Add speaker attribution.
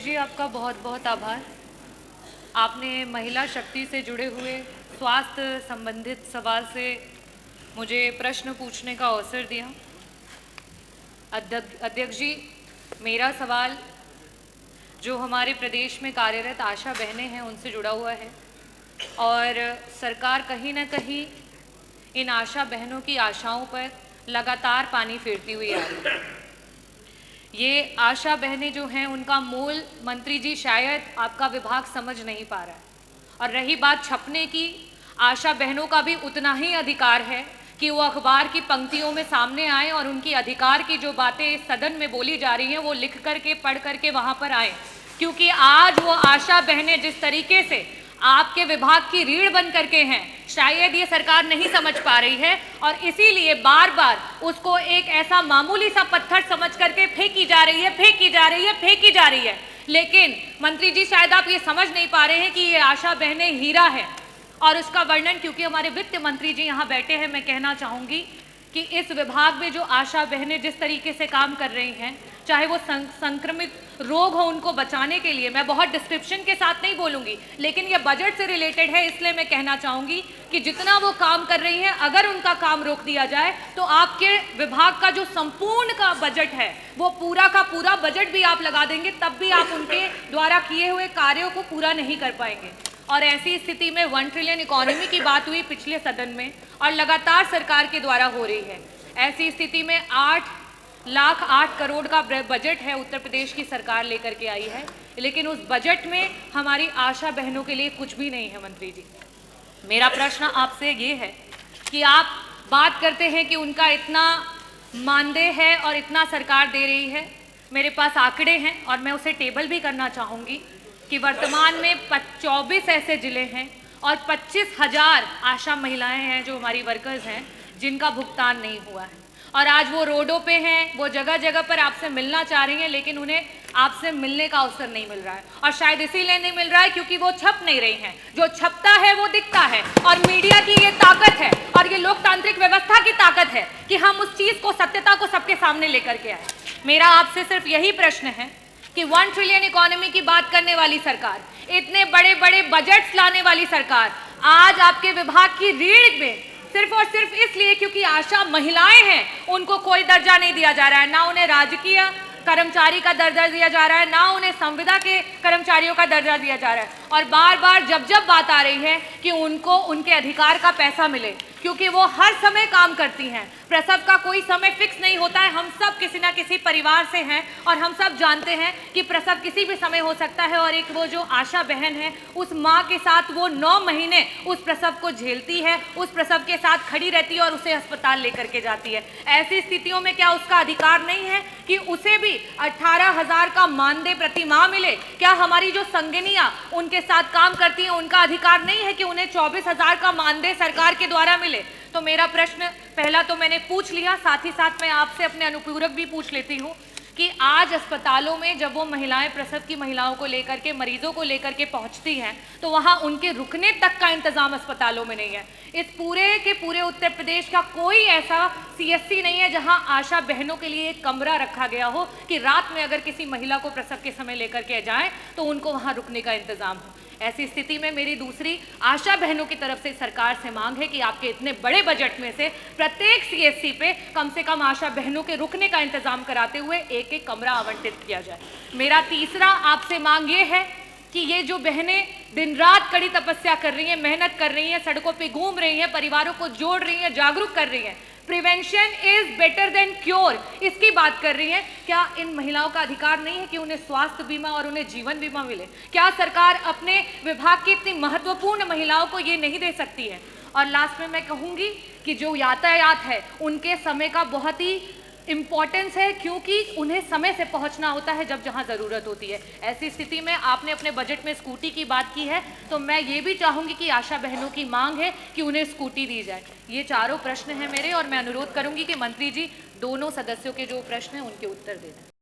Speaker 1: जी आपका बहुत बहुत आभार। आपने महिला शक्ति से जुड़े हुए स्वास्थ्य संबंधित सवाल से मुझे प्रश्न पूछने का अवसर दिया। अध्यक्ष जी, मेरा सवाल जो हमारे प्रदेश में कार्यरत आशा बहनें हैं उनसे जुड़ा हुआ है और सरकार कहीं ना कहीं इन आशा बहनों की आशाओं पर लगातार पानी फेरती हुई आ रही है। ये आशा बहनें जो हैं उनका मूल मंत्री जी शायद आपका विभाग समझ नहीं पा रहा है। और रही बात छपने की, आशा बहनों का भी उतना ही अधिकार है कि वो अखबार की पंक्तियों में सामने आए और उनकी अधिकार की जो बातें सदन में बोली जा रही हैं वो लिख करके पढ़ करके वहाँ पर आए, क्योंकि आज वो आशा बहनें जिस तरीके से आपके विभाग की रीढ़ बन करके हैं, शायद ये सरकार नहीं समझ पा रही है और इसीलिए बार बार उसको एक ऐसा मामूली सा पत्थर समझ करके फेंकी जा रही है, फेंकी जा रही है, फेंकी जा रही है। लेकिन मंत्री जी शायद आप ये समझ नहीं पा रहे हैं कि ये आशा बहनें हीरा है और उसका वर्णन, क्योंकि हमारे वित्त मंत्री जी यहाँ बैठे हैं, मैं कहना चाहूँगी कि इस विभाग में जो आशा बहनें जिस तरीके से काम कर रही हैं, चाहे वो संक्रमित रोग हो उनको बचाने के लिए, मैं बहुत डिस्क्रिप्शन के साथ नहीं बोलूँगी, लेकिन ये बजट से रिलेटेड है, इसलिए मैं कहना चाहूँगी कि जितना वो काम कर रही हैं, अगर उनका काम रोक दिया जाए तो आपके विभाग का जो संपूर्ण का बजट है वो पूरा का पूरा बजट भी आप लगा देंगे, तब भी आप उनके द्वारा किए हुए कार्यों को पूरा नहीं कर पाएंगे। और ऐसी स्थिति में 1 ट्रिलियन इकोनॉमी की बात हुई पिछले सदन में और लगातार सरकार के द्वारा हो रही है। ऐसी स्थिति में 8 करोड़ का बजट है उत्तर प्रदेश की सरकार लेकर के आई है, लेकिन उस बजट में हमारी आशा बहनों के लिए कुछ भी नहीं है। मंत्री जी, मेरा प्रश्न आपसे ये है कि आप बात करते हैं कि उनका इतना मानदेय है और इतना सरकार दे रही है। मेरे पास आंकड़े हैं और मैं उसे टेबल भी करना चाहूँगी कि वर्तमान में 24 ऐसे जिले हैं और 25,000 आशा महिलाएं हैं जो हमारी वर्कर्स हैं जिनका भुगतान नहीं हुआ है और आज वो रोडों पे हैं, वो जगह जगह पर आपसे मिलना चाह रही हैं, लेकिन उन्हें आपसे मिलने का अवसर नहीं मिल रहा है। और शायद इसीलिए नहीं मिल रहा है क्योंकि वो छप नहीं रही हैं। जो छपता है वो दिखता है और मीडिया की ये ताकत है और ये लोकतांत्रिक व्यवस्था की ताकत है कि हम उस चीज़ को, सत्यता को सबके सामने लेकर के आए। मेरा आपसे सिर्फ यही प्रश्न है कि 1 ट्रिलियन इकोनॉमी की बात करने वाली सरकार, इतने बड़े बड़े बजट्स लाने वाली सरकार, आज आपके विभाग की रीढ़ में सिर्फ और सिर्फ इसलिए क्योंकि आशा महिलाएं हैं उनको कोई दर्जा नहीं दिया जा रहा है, ना उन्हें राजकीय कर्मचारी का दर्जा दिया जा रहा है, ना उन्हें संविदा के कर्मचारियों का दर्जा दिया जा रहा है। और बार बार जब बात आ रही है कि उनको उनके अधिकार का पैसा मिले, क्योंकि वो हर समय काम करती हैं, प्रसव का कोई समय फिक्स नहीं होता है। हम सब किसी ना किसी परिवार से हैं और हम सब जानते हैं कि प्रसव किसी भी समय हो सकता है और एक वो जो आशा बहन है उस माँ के साथ वो 9 महीने उस प्रसव को झेलती है, उस प्रसव के साथ खड़ी रहती है और उसे अस्पताल लेकर के जाती है। ऐसी स्थितियों में क्या उसका अधिकार नहीं है कि उसे भी 18,000 का मानदेय प्रति माह मिले? क्या हमारी जो संगिनियाँ उनके साथ काम करती हैं उनका अधिकार नहीं है कि उन्हें 24,000 का मानदेय सरकार के द्वारा मिले? तो मेरा प्रश्न पहला तो मैंने पूछ लिया, साथ ही साथ मैं आपसे अपने अनुपूरक भी पूछ लेती हूँ कि आज अस्पतालों में जब वो महिलाएं प्रसव की महिलाओं को लेकर के, मरीजों को लेकर के पहुंचती हैं तो वहाँ उनके रुकने तक का इंतजाम अस्पतालों में नहीं है। इस पूरे के पूरे उत्तर प्रदेश का कोई ऐसा CSC नहीं है जहां आशा बहनों के लिए एक कमरा रखा गया हो कि रात में अगर किसी महिला को प्रसव के समय लेकर के जाएं तो उनको वहां रुकने का इंतजाम हो। ऐसी स्थिति में मेरी दूसरी आशा बहनों की तरफ से सरकार से मांग है कि आपके इतने बड़े बजट में से प्रत्येक CSC पे कम से कम आशा बहनों के रुकने का इंतजाम कराते हुए एक कमरा आवंटित किया जाए। मेरा तीसरा आपसे मांग ये है कि ये जो बहनें दिन रात कड़ी तपस्या कर रही हैं, मेहनत कर रही हैं, सड़कों पे घूम रही हैं, परिवारों को जोड़ रही हैं, जागरूक कर रही हैं, prevention is better than cure, इसकी बात कर रही हैं, क्या इन महिलाओं का अधिकार नहीं है कि उन्हें स्वास्थ्य बीमा और उन्हें जीवन बीमा मिले? क्या सरकार अपने विभाग की इतनी महत्वपूर्ण महिलाओं को ये नहीं दे सकती है? और लास्ट में मैं कहूँगी कि जो यातायात है उनके समय का बहुत ही इम्पॉर्टेंस है, क्योंकि उन्हें समय से पहुंचना होता है जब जहां ज़रूरत होती है। ऐसी स्थिति में आपने अपने बजट में स्कूटी की बात की है, तो मैं ये भी चाहूँगी कि आशा बहनों की मांग है कि उन्हें स्कूटी दी जाए। ये चारों प्रश्न हैं मेरे और मैं अनुरोध करूँगी कि मंत्री जी दोनों सदस्यों के जो प्रश्न हैं उनके उत्तर दे दें।